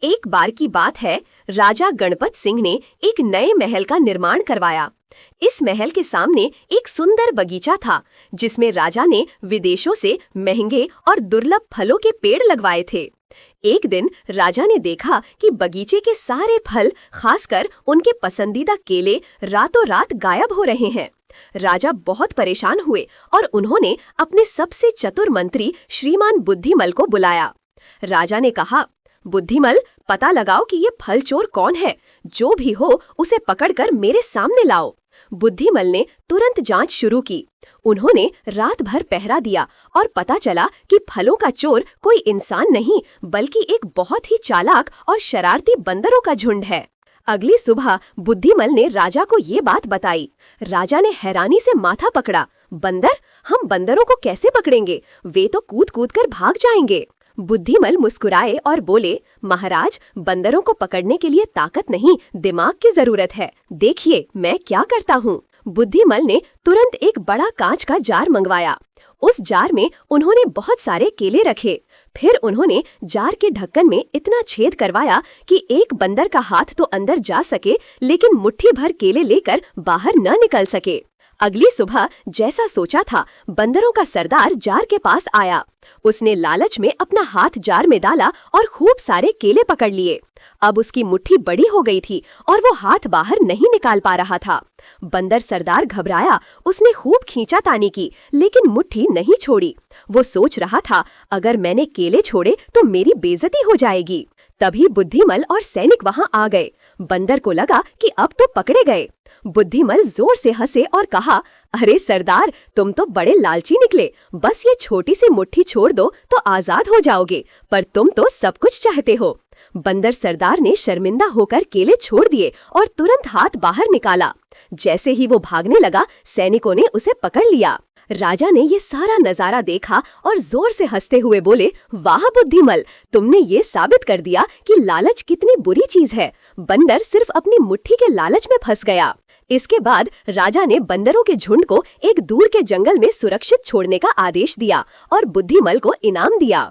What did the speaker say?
एक बार की बात है, राजा गणपत सिंह ने एक नए महल का निर्माण करवाया। इस महल के सामने एक सुंदर बगीचा था, जिसमें राजा ने विदेशों से महंगे और दुर्लभ फलों के पेड़ लगवाए थे। एक दिन राजा ने देखा कि बगीचे के सारे फल, खासकर उनके पसंदीदा केले, रातों रात गायब हो रहे हैं। राजा बहुत परेशान हुए और उन्होंने अपने सबसे चतुर मंत्री श्रीमान बुद्धिमल को बुलाया। राजा ने कहा, बुद्धिमल, पता लगाओ कि ये फल चोर कौन है। जो भी हो उसे पकड़कर मेरे सामने लाओ। बुद्धिमल ने तुरंत जांच शुरू की। उन्होंने रात भर पहरा दिया और पता चला कि फलों का चोर कोई इंसान नहीं, बल्कि एक बहुत ही चालाक और शरारती बंदरों का झुंड है। अगली सुबह बुद्धिमल ने राजा को ये बात बताई। राजा ने हैरानी से माथा पकड़ा। बंदर? हम बंदरों को कैसे पकड़ेंगे? वे तो कूद कूद कर भाग जाएंगे। बुद्धिमल मुस्कुराए और बोले, महाराज, बंदरों को पकड़ने के लिए ताकत नहीं, दिमाग की जरूरत है। देखिए मैं क्या करता हूँ। बुद्धिमल ने तुरंत एक बड़ा कांच का जार मंगवाया। उस जार में उन्होंने बहुत सारे केले रखे। फिर उन्होंने जार के ढक्कन में इतना छेद करवाया कि एक बंदर का हाथ तो अंदर जा सके, लेकिन मुट्ठी भर केले लेकर बाहर न निकल सके। अगली सुबह जैसा सोचा था, बंदरों का सरदार जार के पास आया। उसने लालच में अपना हाथ जार में डाला और खूब सारे केले पकड़ लिए। अब उसकी मुट्ठी बड़ी हो गई थी और वो हाथ बाहर नहीं निकाल पा रहा था। बंदर सरदार घबराया। उसने खूब खींचातानी की, लेकिन मुट्ठी नहीं छोड़ी। वो सोच रहा था, अगर मैंने केले छोड़े तो मेरी बेइज्जती हो जाएगी। तभी बुद्धिमल और सैनिक वहां आ गए। बंदर को लगा कि अब तो पकड़े गए। बुद्धिमल जोर से हंसे और कहा, अरे सरदार, तुम तो बड़े लालची निकले। बस ये छोटी सी मुट्ठी छोड़ दो तो आजाद हो जाओगे, पर तुम तो सब कुछ चाहते हो। बंदर सरदार ने शर्मिंदा होकर केले छोड़ दिए और तुरंत हाथ बाहर निकाला। जैसे ही वो भागने लगा, सैनिकों ने उसे पकड़ लिया। राजा ने ये सारा नजारा देखा और जोर से हंसते हुए बोले, वाह बुद्धिमल, तुमने ये साबित कर दिया कि लालच कितनी बुरी चीज है। बंदर सिर्फ अपनी मुट्ठी के लालच में फंस गया। इसके बाद राजा ने बंदरों के झुंड को एक दूर के जंगल में सुरक्षित छोड़ने का आदेश दिया और बुद्धिमल को इनाम दिया।